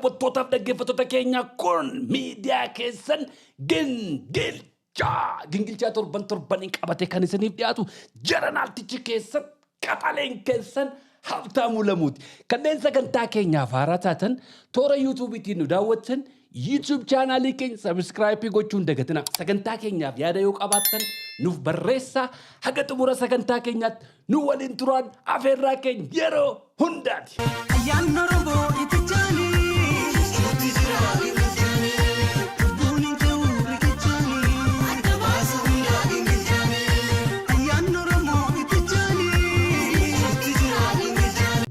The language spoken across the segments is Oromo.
daawwattootaaf dhaggeeffattoota keenya kun miidiyaa keessan gingilchaa torbaniin qabatee kan isiniif dhiyaatu jaranaaltichi keessan qaxaleen keessan Habtaamuu Lamuuti. Kanneen sagantaa keenyaaf haaraa taatan toora yuutuubiitiin nu daawwattan YouTube chaanaalii keenya sabskraayipii gochuun dagatina. Sagantaa keenyaaf yaada yoo qabaattan nuuf barreessaa. Haga xumura sagantaa keenyaatti nu waliin turaan afeerraa keenya yeroo hundaati.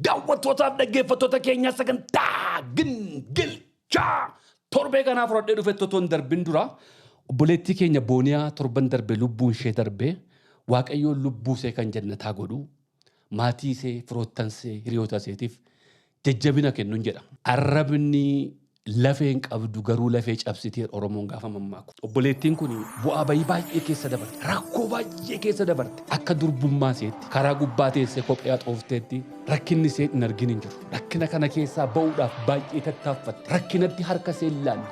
Daawwattootaaf dhaggeeffattoota keenya sagantaa gingilchaa torbee kanaaf fudhadhee dhufe totoon darbin dura obboleettii keenya Booniyaa torban darbe lubbuun ishee darbe Waaqayyoon lubbuu ishee kan jannataa godhu maatii ishee firoottan ishee hiriyoota isheetiif jajjabina kennuun jedha. Arrabni lafeen qabdu garuu lafee cabsitee Oromoon gaafa mammaaku. Obboleettiin kun bu'aa bayii baay'ee keessa dabarte. Rakkoo baay'ee keessa dabarte. Akka durbummaa isheetti karaa gubbaa teessee kophee xoofteetti rakkinni ishee hin argin hin jiru. Rakkina kana keessaa ba'uudhaaf baay'ee tattaaffatte. Rakkinatti harka ishee ilaalle.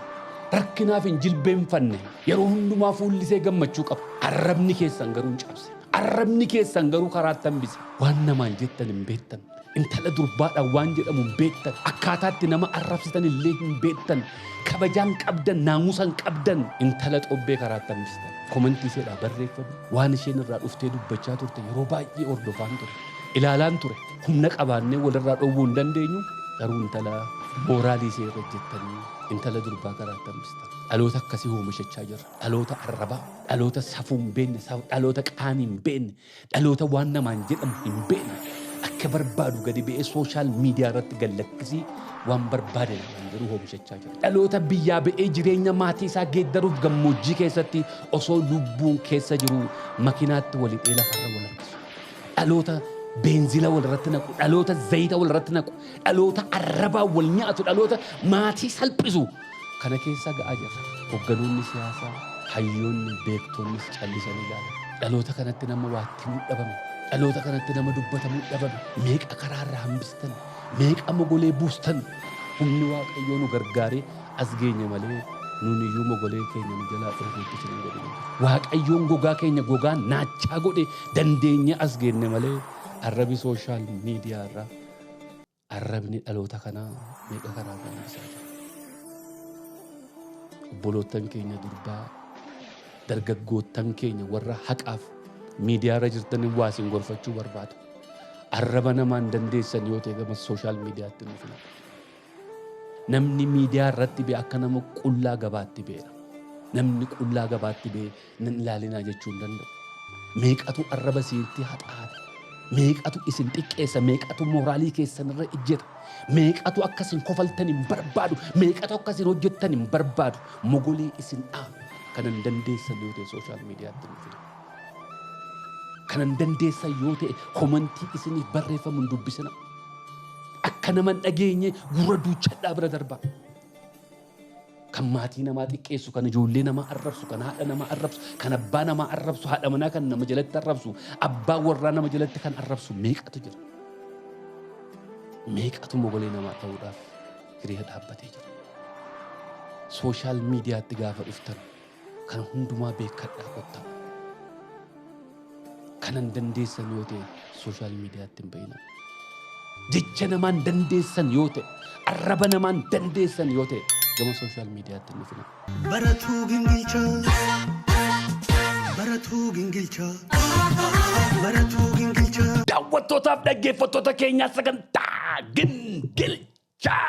Rakkinaaf hin jilbeenfanne. Yeroo hundumaa fuulli ishee gammachuu qaba. Arrabni keessan garuu hin cabse. Arrabni keessan garuu karaatti hambise. Waan namaan jettan hin beektan. Intala durbaadhaan waan jedhamu hin beektan. Akkaataatti nama arrabsitan illee hin beektan. Kabajaan qabdan, naamusan qabdan. Intala xobbee karaatti hambistan. Komentii isheedhaa barreeffame. Waan isheen irraa dhuftee dubbachaa turte yeroo baay'ee hordofaan ture. Ilaalaan ture. Humna qabaannee walirraa dhowwuu hin dandeenyu. Garuu intala mooraalii ishee irra jettanii intala durbaa karaatti hambistan. Dhaloota akkasii oomishachaa jirra. Dhaloota arrabaa, dhaloota safuu hin beekne, dhaloota qaanii hin beekne, dhaloota waan namaan jedhamu hin beekne. Akka barbaadu gadi ba'ee sooshaal miidiyaa irratti gallakkisii waan barbaadan waan jiru oomishachaa jira. Dhaloota biyyaa ba'ee jireenya maatii isaa geeddaruuf gammoojjii keessatti osoo lubbuun keessa jiru makinaatti walii lafarra wal harkisu. Dhaloota beenzila walirratti naqu, dhaloota zayita walirratti naqu, dhaloota arrabaa wal nyaatu, dhaloota maatii salphisu. Kana keessa ga'aa jirra. Hogganoonni siyaasaa, hayyoonni, beektonnis callisanii ilaalan. Dhaloota kanatti nama waatti mudhabame. Dhaloota kanatti nama dubbatamuu dhabame. Meeqa karaarraa hambistan, meeqa mogolee buustan. Humni Waaqayyoo nu gargaaree as geenye malee nuun iyyuu mogolee keenya nu jalaa dhufuutti hin godhine. Waaqayyoon gogaa keenya gogaan naachaa godhe dandeenye as geenye malee arrabi sooshaal miidiyaa irraa arrabni dhaloota kanaa meeqa karaarraa hambisaa jira. Obboloottan keenya durbaa, dargaggoottan keenya warra haqaaf miidiyaa irra jirtanii waa isin gorfachuu barbaadu. Arraba namaan dandeessan yoo ta'e gama sooshaal miidiyaatti nuuf hima. Namni miidiyaa irratti ba'e akka nama qullaa gabaatti ba'eera. Namni qullaa gabaatti ba'e nan ilaalinaa jechuu hin danda'u. Meeqatu arraba isiitti haxaata. Meeqatu isin xiqqeessa. Meeqatu mooraalii keessan irra ijjeta. Meeqatu akkasin kofaltan hin barbaadu. Meeqatu akkasin hojjettan hin barbaadu. Mogolee isin dhaabu. Kanan dandeessan yoo ta'e sooshaal miidiyaatti nuuf hima. Kanan dandeessan yoo ta'e komentii isiniif barreeffamu hin dubbisina. Akka naman dhageenye gurra duuchadhaa bira darbaa. Kan maatii namaa xiqqeessu, kan ijoollee namaa arrabsu, kan haadha namaa arrabsu, kan abbaa namaa arrabsu, haadha manaa kan nama jalatti arrabsu, abbaa warraa nama jalatti kan arrabsu meeqatu jira. Meeqatu mogolee namaa ta'uudhaaf hiriira dhaabbatee jira. Sooshaal miidiyaatti gaafa dhuftan kan hundumaa beekadhaa kottaa. Kanan dandeessan yoo ta'e sooshaal miidiyaatti hin ba'ina. Jecha namaan dandeessan yoo ta'e, arraba namaan dandeessan yoo ta'e gama sooshaal miidiyaatti hin dhufina. Baratuu gingilchaa, baratuu gingilchaa, baratuu gingilchaa. Daawwattootaaf dhaggeeffattoota keenyaa sagantaa gingilchaa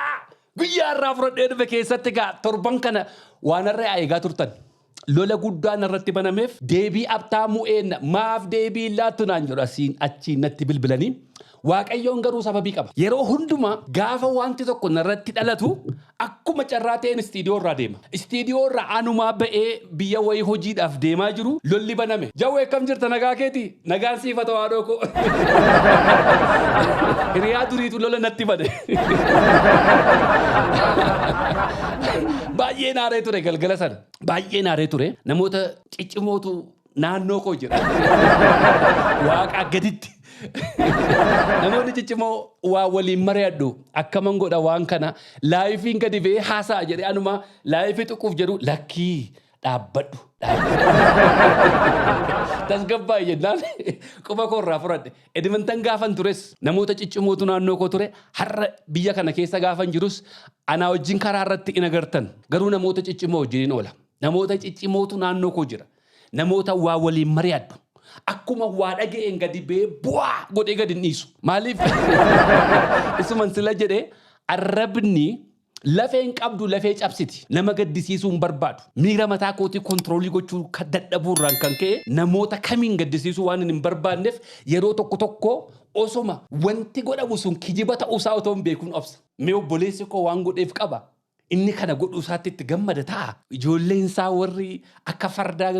guyyaa irraa fudhadhee dhufe keessatti gaa torban kana waan irraa eegaa turtan. Lola guddaan irratti banameef deebii Habtaamuu eenna maaf deebii laattu naan jedhu asiin achiin natti bilbilanii. Waaqayyoon garuu sababii qaba. Yeroo hundumaa gaafa wanti tokko narratti dhalatu akkuma carraa ta'een istiidiyoo irraa deema. Istiidiyoo irraa anumaa ba'ee biyya wayii hojiidhaaf deemaa jiru lolli baname. Jawwee akkam jirta nagaa keeti? Nagaan siifata waadoo koo. Hiriyaa duriitu lola natti bade. Baay'ee naaree ture galgala sana. Baay'ee naaree ture. Namoota ciccimootu naannoo koo jira. Waaqaa gaditti. Namoonni ciccimoo waa waliin mari'adhu akkaman godha waan kana laayifiin gadi ba'ee haasa'a jedhee anuma laayifii tuquuf jedhu lakkii dhaabbadhu. Tasgabbaa'e jennaan quba koorraa fudhadhe. Edmonton gaafan tures namoota ciccimootu naannoo koo ture har'a biyya kana keessa gaafan jirus anaa wajjin karaa irratti in agartan garuu namoota ciccimoo wajjin oola. Namoota ciccimootu naannoo koo jira. Namoota waa waliin mari'adhu. Akkuma waa dhaga'een gadi ba'ee bu'aa godhee gadi hin dhiisu. Maaliif? Isuman sila jedhee arrabni lafeen qabdu lafee cabsiti. Nama gaddisiisuu hin barbaadu. Miira mataa kootii kontiroolii gochuu kan dadhabuurraan kan ka'e namoota kamiin gaddisiisuu waan hin barbaanneef yeroo tokko osoma wanti godhamu sun kijiba ta'uusaa otoo hin beekuun obsa. Mee obboleessi koo waan godheef qaba. Inni kana godhuu isaatti itti gammada ta'a. Ijoolleen isaa warri akka farda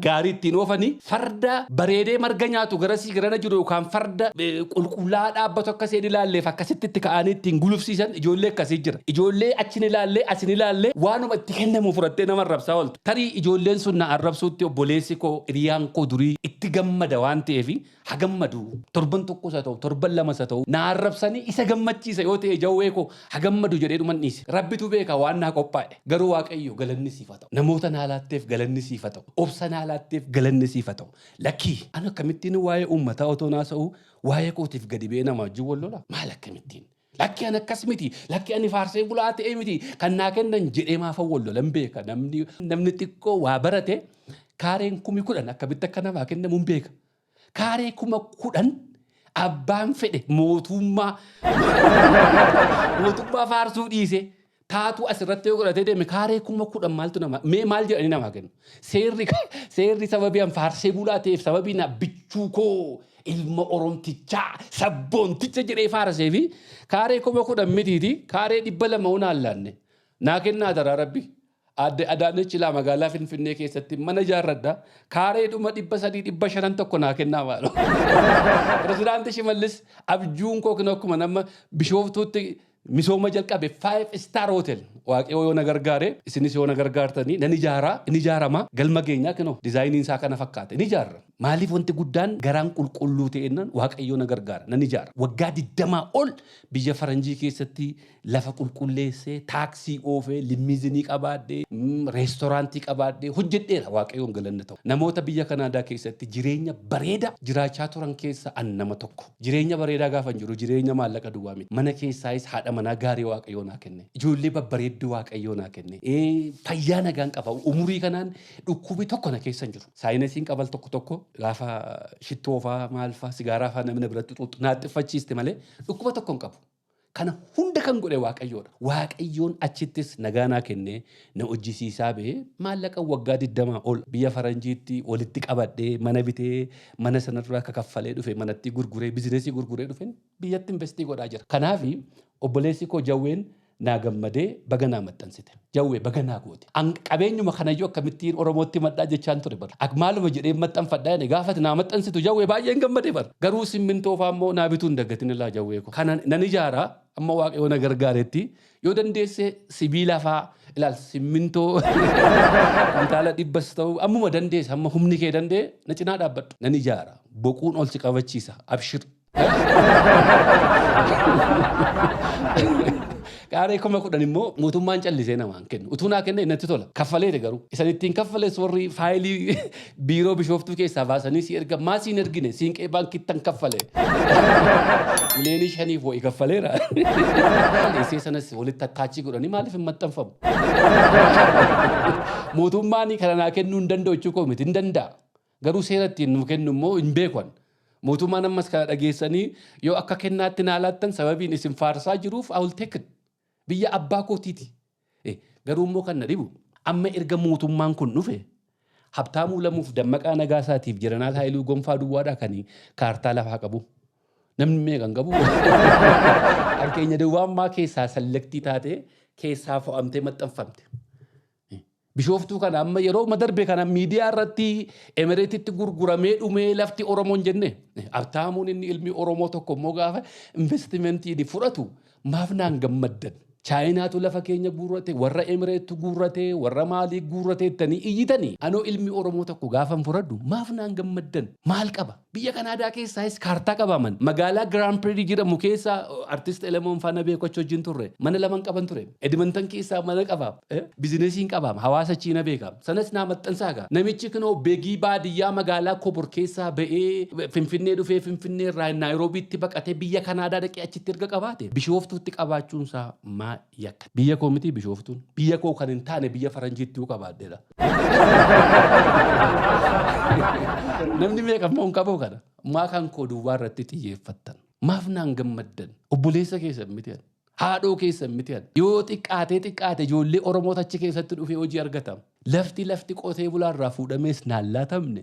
gaarii ittiin oofanii farda bareedee marga nyaatu garasii garana jiru yookaan farda qulqullaa dhaabbatu akkasii ilaalleef akkasitti itti ka'anii ittiin gulufsiisan ijoollee akkasii jira. Ijoollee achin ilaallee asin ilaallee waanuma itti kennamu fudhattee nama arrabsaa ooltu. Tarii ijoolleen sun na arrabsuutti obboleessi koo hiriyaan koo durii itti gammada waan ta'eef haa gammadu. Torban tokkos haa ta'u torban lamas haa ta'u na arrabsanii isa gammachiisa yoo ta'e jawwee koo haa gammadu jedhee dhiise. Rabbitu beeka waan naa qophaa'e. Garuu Waaqayyo galanni siif haa ta'u. Namoota naa laatteef galanni siif haa ta'u. Obsa naa laatteef galanni siif haa ta'u. Lakkii ani akkamittiin waa'ee uummataa otoo naasa'u waa'ee kootiif gadi ba'ee nama wajjin wal lola. Maal akkamittiin? Lakkii ani akkas miti. Lakkii ani faarsee bulaa ta'ee miti. Kan naa kennan jedhee maafan wal lolan beeka. Namni xiqqoo waa barate kaareen 10,000 akkamitti akka namaa kennamu hin beeka. Kaaree 10,000 abbaan fedhe mootummaa faarsuu dhiise taatu asirratti yoo godhatee deeme kaaree 10,000 maaltu nama maal jedhanii namaa kennu. Seerri sababii an faarsee bulaa ta'eef sababii na bichuu koo ilma oromtichaa sabboonticha jedhee faarsee fi kaaree 10,000 mitiiti kaaree 200 unaan laanne naa kennaa daraa rabbi. Adaanech laa magaalaa Finfinnee keessatti mana ijaarradha. Kaaree dhuma 300-500 tokko naa kennaa maalo. Pirezidaantii Shimallis abjuun koo akkuma nama Bishooftuutti misooma jalqabe 5-star hotel Waaqayyo yoo na gargaare isinis yoo na gargaartanii nan ijaarama galma geenyaa kinoo dizaayiniin isaa kana fakkaate ni ijaarra. Maaliif wanti guddaan garaan qulqulluu ta'ennan Waaqayyo na gargaara nan ijaara. Waggaa 20 ol biyya faranjii keessatti lafa qulqulleessee taaksii oofee limmiizinii qabaadhee reestooraantii qabaadhee hojjedheera Waaqayyoon galanna ta'u. Namoota biyya Kanaadaa keessatti jireenya bareeda jiraachaa turan keessa an nama tokko. Jireenya bareedaa gaafan jiru jireenya maallaqa duwwaa miti. Mana keessaayis haadha manaa gaarii Waaqayyo naa kenne. Ijoollee babbareedduu Waaqayyo naa kenne. Fayyaa nagaan qaba. Umurii kanaan dhukkubi tokko na keessa hin jiru. Saayinasiin qabal tokko gaafa shittoo fa'aa maal fa'aa sigaaraa fa'aa namni biratti xuuxu naattifachiiste malee dhukkuba tokko hin qabu. Kana hunda kan godhe Waaqayyoodha. Waaqayyoon achittis nagaa naa kennee na hojjisiisaa ba'ee maallaqa waggaa 20 ol biyya faranjiitti walitti qabadhee mana bitee mana sanarraa akka kaffalee dhufe manatti gurguree bizineesii gurguree dhufe biyyatti investii godhaa jira. Kanaaf obboleessi koo jawween naa gammadee baga naa maxxansite. Jawwee baga naa goote. Qabeenyuma kanayyuu akkamittiin Oromootti maxxaa jechaan ture bara. Maaluma jedhee maxxanfadhaa inni gaafate naa maxxansitu jawwee baay'een gammadee bara. Garuu simmintoo fa'aa immoo naa bituu hin daggatin illaa jawwee koo. Kana nan ijaaraa amma Waaqayyo na gargaaretti yoo dandeesse sibiila fa'aa ilaal simmintoo kuntaala 100 ta'u ammuma dandeesse amma humni kee danda'e na cinaa dhaabbadhu. Nan ijaara boquun ol si qabachiisa abshir. Kaaree 10,000 immoo mootummaan callisee namaan kennu. Utuu naa kenne innatti tola. Kaffaleete garuu. Isan ittiin kaffalees warri faayilii biiroo Bishooftuu keessaa baasanii si erga maasiin ergine siinqee baankiittan kaffale. Miliyoonii 5 wayi kaffaleera. Isee sanas walitti attaachii godhanii maaliif hin maxxanfamu? Mootummaan kana naa kennuu hin danda'u jechuu koo miti hin danda'a. Garuu seera ittiin nu kennu immoo hin beekan. Mootummaan ammas kana dhageessanii yoo akka kennaatti naa laattan sababiin isin faarsaa jiruuf I will take it. Biyya abbaa kootiiti. Garuu immoo kan na dhibu amma erga mootummaan kun dhufe Habtaamuu Lamuuf Dammaqaa Nagaasaatiif Jeneraal Haayiluu Gonfaa Duwwaadhaa kan kaartaa lafaa qabu. Namni meeqan qabu? Harkeenya duwwaammaa keessaa sallektii taatee keessaa fo'amtee maxxanfamte. Bishooftuu kana amma yeroo madarbe kana miidiyaa irratti Emireetitti gurguramee dhumee lafti Oromoon jenne. Habtaamuun inni ilmi Oromoo tokko immoo gaafa investimentii fudhatu maaf naan gammaddan. chaayinaatu lafa keenya guurrate warra emireetu guurrate warra maalii guurrate ittanii iyyitanii anoo ilmi oromoo tokko gaafan furadhu maaf naan gammaddan maal qaba biyya kanaadaa keessaas kaartaa qabaman magaalaa Grand Prix jedhamu keessa artist Elemoon faana beekachu wajjin turre mana laman qaban ture Edmonton keessaa mana qabaam bizinesiin qabaam hawaasa Chiina beekam sanas naa maxxansaaga namichi kunoo beegii baadiyyaa magaalaa Kobor keessaa ba'ee Finfinnee dhufee Finfinnee irraa Naayiroobiitti baqatee biyya kanaadaa dhaqee achitti erga qabaate Bishooftuutti qabaachuunsaa maa yakka biyya koo miti Bishooftuun biyya koo kan hin taane biyya faranjiitti uu qabaadheedha namni meeqammoo hin qabu kana maa kan koo duwwaa irratti xiyyeeffattan maaf naan gammaddan obboleessa keessan miti haadhoo keessan miti yoo xiqqaate ijoollee Oromoo achi keessatti dhufee hojii argatam lafti qotee bulaarraa fuudhamees naan laatamne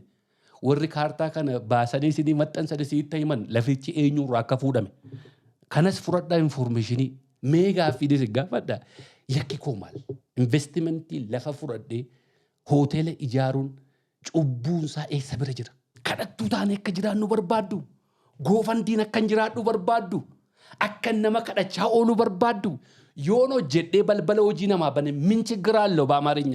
warri kaartaa kana baasanii isinii maxxansan isiitti himan lafichi eenyurraa akka fuudhame kanas fudhadhaa informationii meegaa fides gaafadha yakki koo maal investimentii lafa fudhadhee hoteela ijaaruun cubbuunsaa eessa bira jira kadhattuu taane akka jiraannu barbaaddu goofandiin akka jiraadhu barbaaddu akka nama kadhachaa oolu barbaaddu yoon hojjedhee balbala hojii namaa bane min ችግራለሁ በአማርኛ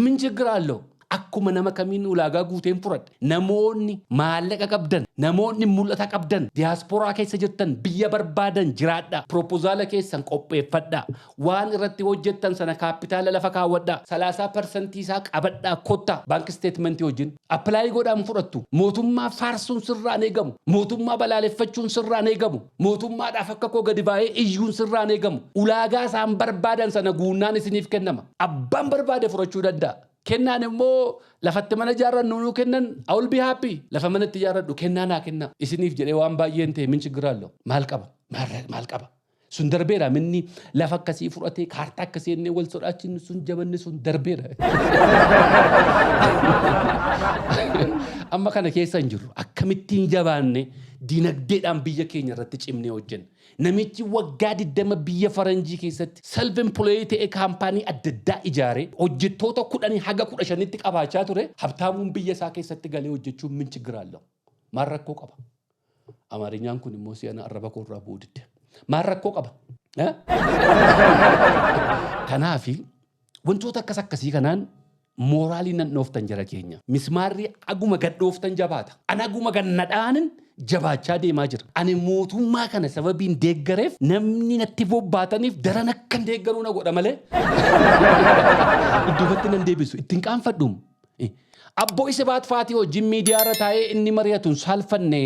min ችግራለሁ akkuma nama kamiin ulaagaa guuteen furadhe namoonni maallaqa qabdan namoonni mul'ata qabdan diaasporaa keessa jirtan biyya barbaadan jiraadha propozaala keessan qopheeffadha waan irratti hojjettan sana kaapitaala lafa kaawwadha 30% isaa qabadha kotta bank statement wajjin apply godhaan fudhattu mootummaa faarsuun sirraan eegamu mootummaa balaaleffachuun sirraan eegamu mootummaadhaaf akka koo gadi baay'ee iyyuun sirraan eegamu ulaagaa isaan barbaadan sana guunnaan isiniif kennama abbaan barbaade furachuu danda'a kennaan immoo lafatti mana ijaarrannu nuu kennan I will be happy lafa manatti ijaarradhu kennaa naa kenna isiniif jedhee waan baay'een ta'e min ችግራለሁ maal qaba sun darbeera minni lafa akkasii fudhatee kaartaa akkasii ennee wal sodaachin sun jabanni sun darbeera amma kana keessa hin jiru akkamittiin jabaanne dinagdeedhaan biyya keenya irratti cimnee hojjenna namichi waggaa 20 biyya faranjii keessatti self employee ta'e kaampaanii adda addaa ijaaree hojjettoota 10 haga 15tti qabaachaa ture habtaamuun biyya isaa keessatti galee hojjechuun min ችግራለሁ maal rakkoo qaba amaarinyaan kun immoo si'ana arraba koo irraa boodidde maal rakkoo qaba kanaafi wantoota akkasii kanaan mooraalii nan dhooftan jara keenya mismaarri aguma gad dhooftan jabaata an aguma gad nadhaanin jabaachaa deemaa jira ani mootummaa kana sababiin deeggareef namni natti bobbaataniif daran akkan deeggaruu na godha malee iddootti nan deebisu ittiin qaanfadhuum Abbo Isibaat Faatii wajjin miidiyaarra taa'ee inni mari'atuun saalfanne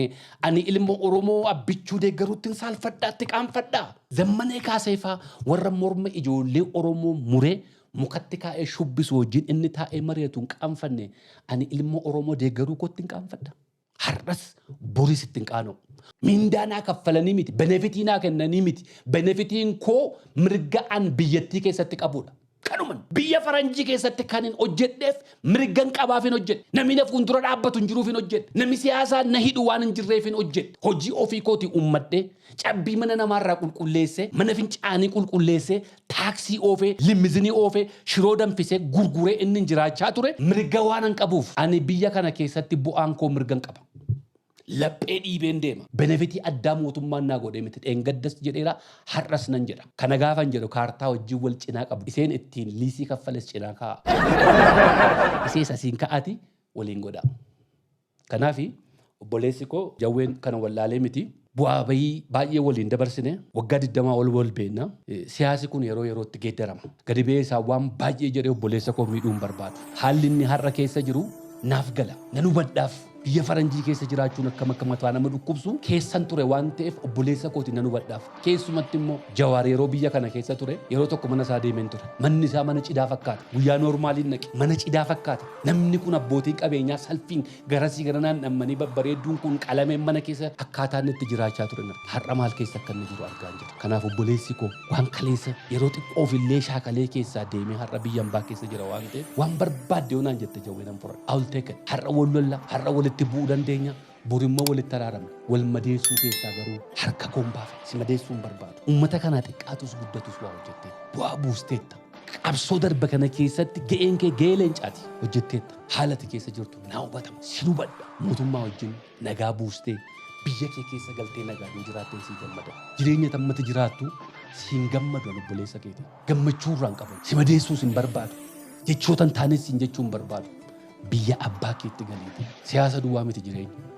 ani ilma Oromoo abbichuu deeggaruuttiin saalfadhaatti qaanfadhaa zammanee kaaseefaa warra morma ijoollee Oromoo muree mukatti kaa'ee shubbisu wajjin inni taa'ee mari'atuun qaanfanne ani ilma Oromoo deeggaruu kootti qaanfadha har'as boris ittiin qaanoo mindaa naa kaffalanii miti benefitii naa kennanii miti benefitiin koo mirga an biyyattii keessatti qabudha kanuman biyya faranjii keessatti kan hin hojjedheef mirgan qabaaf hin hojjedhe namni na fuuldura dhaabbatu hin jiruuf hin hojjedhe namni siyaasaa na hidhu waan hin jirreef hin hojjedhe hojii ofii kooti ummadhee cabbii mana namaarraa qulqulleessee mana fincaanii qulqulleessee taaksii oofee limmizinii oofee shiroo danfisee gurguree inni jiraachaa ture mirga waan hin qabuuf ani biyya kana keessatti bu'aan koo mirgan qaba laphee dhiibeen deema benefitii addaa mootummaan naa godhee miti dheengaddas jedheera har'as nan jedha kana gaafan jedhu kaartaa wajjin wal cinaa qabu iseen ittiin liisii kaffales cinaa kaa'a isee sasiin ka'ati waliin godha kanaafi obboleessi koo jawween kana wallaalee miti bu'aa bayii baay'ee waliin dabarsine waggaa 20 wal beenna siyaasi kun yeroo yerootti geeddarama gadi ba'ee isaa waan baay'ee jedhee obboleessa koo miidhuun barbaadu haalli inni har'a keessa jiru naaf gala nan hubadhaaf biyya faranjii keessa jiraachuun akka mataa nama dhukkubsu keessan ture waan ta'eef obboleessa kooti nan hubadhaaf keessumatti immoo Jawaar yeroo biyya kana keessa ture yeroo tokko mana isaa deemeen ture manni isaa mana cidaa fakkaata guyyaa noormaaliin naqe mana cidaa fakkaata namni kun abbootiin qabeenyaa salphiin garasii garanaan dhammanii babbareedduun kun qalameen mana keessa akkaataan itti jiraachaa ture har'a maal keessa akka inni jiru argaa jira kanaaf obboleessi koo waan kaleessa yeroo xiqqoof illee shaakalee keessaa deemee har'a biyya hambaa keessa jira waan ta'eef waan barbaadde yoonaan jette jawweenan fura I'll take it har'a wallolla har'a walitti bu'uu dandeenya borimma walitti araaramne wal madeessuu keessaa garuu harka koon baafe si madeessuu hin barbaadu uummata kanaa xiqqaatus guddatus waa hojjettee bu'aa buusteetta qabsoo darba kana keessatti ga'een kee ga'ee leencaati hojjetteetta haalati keessa jirtu naa hubatama si hubadha mootummaa wajjin nagaa buustee biyya kee keessa galtee nagaan jiraattee si gammada jireenya tammata jiraattu siin gammadu obboleessa keetii. Gammachuu irraan qaban. Si madeessuus hin barbaadu. Jechoota hin taanes siin jechuu hin barbaadu. Biyya abbaa keetti galiiti. Siyaasa duwwaa miti jireenya.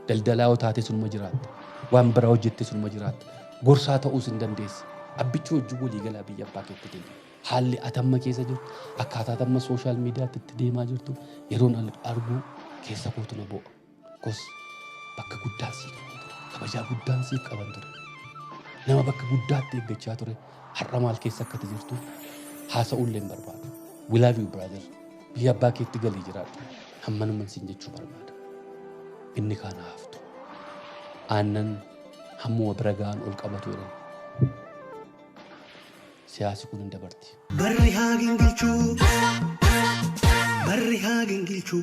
Daldalaa yoo taate sunuma jiraatta. Waan biraa hojjette sunuma jiraatta. Gorsaa ta'uus hin dandeessi. Abbichi wajjin walii galaa biyya abbaa keetti deema. Haalli atamma keessa jirtu akkaataa atamma sooshaal miidiyaatti itti deemaa jirtu yeroon argu keessa kootu na bo'a. Kos bakka guddaan siif qaban ture. Kabajaa guddaan siif qaban ture. Nama bakka guddaatti eeggachaa ture. Har'a maal keessa akkati jirtu haasa'uullee hin barbaadu. We love you brother. Biyya abbaa keetti galii jiraadhu. Hammanuman siin jechuu barbaada. Inni kaana haftu. Aannan hammuma bira ga'an ol qabatu jedhan. Siyaasi kun hin dabarti. Barri haa gingilchuu. Barri haa gingilchuu.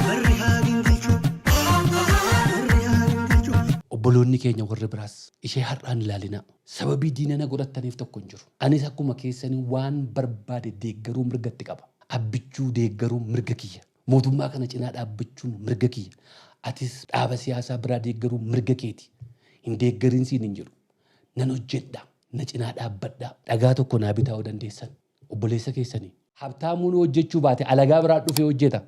Barri haa gingilchuu. Barri haa gingilchuu. Obboloonni keenya warri biraas ishee har'aan ilaalina. Sababii diinana godhattaniif tokko hin jiru. Anis akkuma keessanii waan barbaade deeggaruu mirgatti qaba. Abbichuu deeggaruu mirga kiyya. Mootummaa kana cinaa dhaabbachuun mirga kiyya. Atis dhaaba siyaasaa biraa deeggaruu mirga keeti. Hin deeggariin siin hin jiru. Nan hojjedha. Na cinaa dhaabbadhaa. Dhagaa tokko naa bitaa dandeessan. Obboleessa keessanii. Habtaamuun hojjechuu baate alagaa biraa dhufee hojjeta.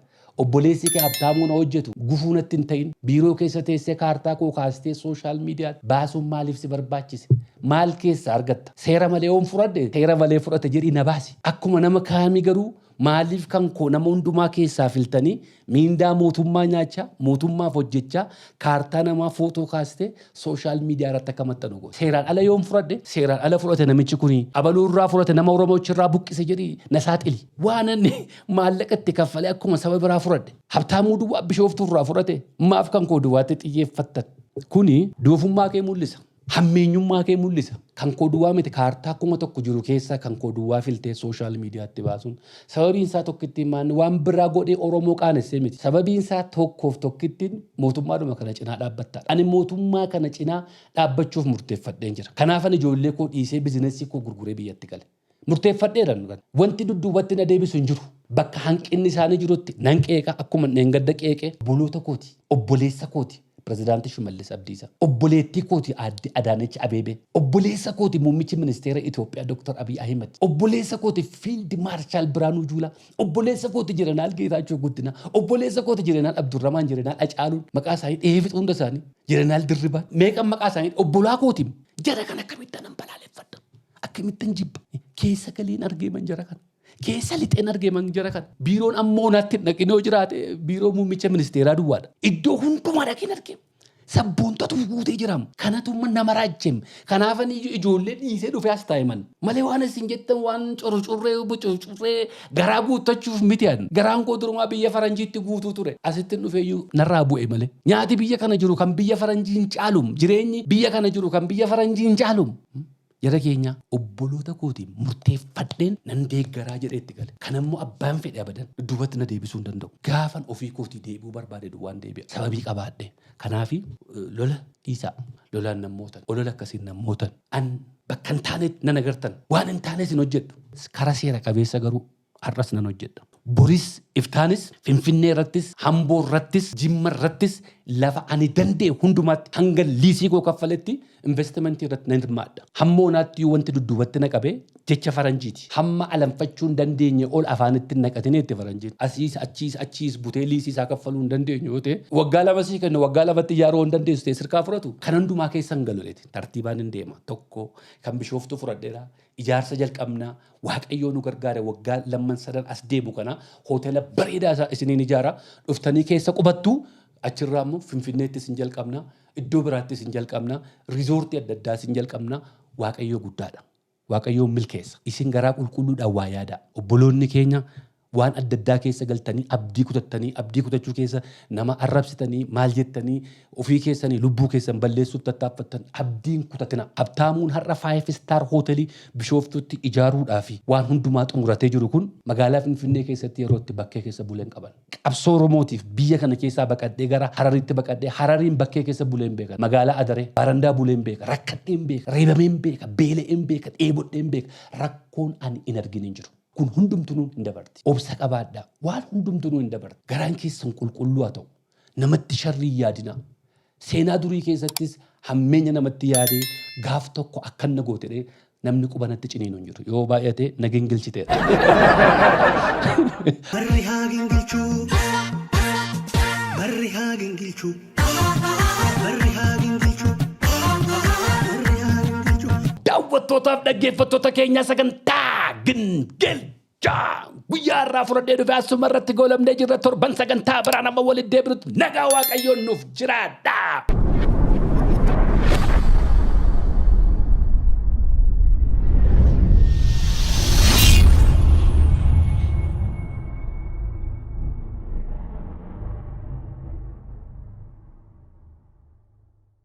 Obboleessi kee habtaamuun hojjetu gufuu natti hin ta'in. Biiroo keessa teessee kaartaa koo kaastee sooshaal miidiyaa baasuun maaliif si barbaachise? Maal keessa argatta? Seera malee oon fudhadhe? Seera malee fudhate jedhii na baasi. Akkuma nama kaamii garuu maaliif kan koo nama hundumaa keessaa filtanii miindaa mootummaa nyaachaa mootummaaf hojjechaa kaartaa namaa footoo kaastee sooshaal miidiyaa irratti akka maxxanu godhe. Seeraan ala yoon fudhadhe seeraan ala fudhate namichi kuni abaluu irraa fudhate nama Oromoo irraa buqqise jedhii na saaxili. Waan inni maallaqa itti kaffalee akkuma saba biraa fudhadhe. Habtaamuu duwwaa bishooftuu irraa fudhate maaf kan koo duwwaatti xiyyeeffattan. Kuni doofummaa kee mul'isa. Hammeenyummaa kee mul'isa. Kan koo duwwaa miti kaartaa akkuma tokko jiru keessa kan koo duwwaa filtee sooshaal miidiyaatti baasuun sababiin isaa tokkittiin maanni waan biraa godhee Oromoo qaanessee miti. Sababiin isaa tokkoof tokkittiin mootummaadhuma kana cinaa dhaabbatta. Ani mootummaa kana cinaa dhaabbachuuf murteeffadheen jira. Kanaafan ijoollee koo dhiisee bizinesii koo gurguree biyyatti gale. Murteeffadheedhaan wanti dudduubatti na deebisu hin jiru. Bakka hanqinni isaanii jirutti nan qeeqa akkuma dheengadda qeeqee obboloota kooti obboleessa kooti. Pirezidaantii Shimallis Abdiisaa. Obboleettii kooti Aadde Adaanech Abeebee. Obboleessa kooti muummichi ministeera Itoophiyaa Dr. Abiy Ahmed. Obboleessa kooti Fiild Maarshaal Biraanuu Juulaa. Obboleessa kooti Jeneraal Geetaachoo Guddinaa. Obboleessa kooti Jeneraal Abdurramaan Jeneraal Acaaluun maqaa isaanii dheefi hunda isaanii. Jeneraal Dirribaa meeqan maqaa isaanii obbolaa kooti. Jara kan akkamittan nan balaaleffadha. Akkamittan jibba. Keessa galiin argeeman jara kana. Keessa lixeen argeeman jara kana. Biiroon ammoo naatti dhaqinoo jiraate biiroo muummicha ministeeraa duwwaadha. Iddoo hundumaa dhaqeen argeema. Sabboontatu guutee jiraam. Kanatu nama raajjeem. Kanaafan ijoollee dhiisee dhufee as taa'iman. Malee waan isin jettan waan corcurree garaa guuttachuuf miti'an. Garaan koo durumaa biyya faranjiitti guutuu ture. Asitti dhufeeyyuu narraa bu'e malee. Nyaati biyya kana jiru kan biyya faranjiin caalum. Jireenyi biyya kana jiru kan biyya faranjiin caalum. Jara keenya obboloota kootiin murteeffadheen nan deeggaraa jedhee itti gale. Kanammoo abbaan fedhe abadan duubatti na deebisuu hin danda'u. Gaafan ofii kootii deebi'uu barbaade duwwaan deebi'a. Sababii qabaadhe. Kanaafi lola dhiisaa. Lolaan namootan. Olola akkasiin namootan. An bakka hin taanetti nan agartan. Waan hin taanes hin hojjedhu. Karaa seera qabeessa garuu har'as nan hojjedha. Boris iftaanis Finfinnee irrattis Hamboo irrattis Jimma irrattis lafa ani danda'e hundumaatti hanga liisii koo kaffaletti investimentii irratti nan hirmaadha. Hammoo naatti wanti dudduubatti naqabee jecha faranjiiti. Hamma alanfachuu hin dandeenye ol afaanitti naqatanii itti faranjiin. Achiis butee liisii isaa kaffaluu hin dandeenye yoo ta'e waggaa lama sii kennu waggaa lamatti ijaaruu hin dandeessu ta'e sirkaa fudhatu. Kan hundumaa keessa hin galuleeti. Tartiibaan hin deema. Tokko kan bishooftuu fudhadheera. Ijaarsa jalqabnaa Waaqayyoo nu gargaare waggaa lamman sadan as deemu kana hoteela bareedaa isaa isiniin ijaara dhuftanii keessa qubattu achirraa immoo Finfinneettis hin jalqabnaa iddoo biraattis hin jalqabnaa riizoortii adda addaas hin jalqabnaa Waaqayyoo guddaadha. Waaqayyoo milkeessa. Isin garaa qulqulluudhaan waa yaada. Obboloonni keenya waan adda addaa keessa galtanii abdii kutachuu keessa nama arrabsitanii maal jettanii ofii keessanii lubbuu keessan balleessuuf tattaaffattan abdiin kutatina. Habtaamuun har'a 5 star hoteelii bishooftuutti ijaaruudhaaf waan hundumaa xumuratee jiru kun magaalaa Finfinnee keessatti yeroo itti bakkee keessa buleen qaban. Qabsoo Oromootiif biyya kana keessaa baqadhee gara Hararitti baqadhee Harariin bakkee keessa buleen beeka. Magaalaa Adaree barandaa buleen beeka. Rakkadheen beeka. Reebameen beeka. Beela'een beeka. Dheebodheen beeka. Rakkoon ani hin argin hin jiru. Kun hundumtuu hin dabarti. Obsa qabaadhaa. Waan hundumtuu hin dabarti. Garaan keessan qulqulluu haa ta'u. Namatti sharrii yaadina. Seenaa durii keessattis hammeenya namatti yaadee gaaf tokko akkanna goote namni qubanatti ciniinuun jiru yoo baay'ate nagingilchiteedha. Barri haa gingilchuu. Barri haa gingilchuu. Barri haa gingilchuu. Barri haa gingilchuu. Daawwattootaaf dhaggeeffattoota keenya sagantaa gingilchaa guyyaa irraa fudhadhee dhufe asuma irratti goolabnee jirra torban sagantaa biraan amma walitti deebinutti nagaa waaqayyoon nuuf jiraadha.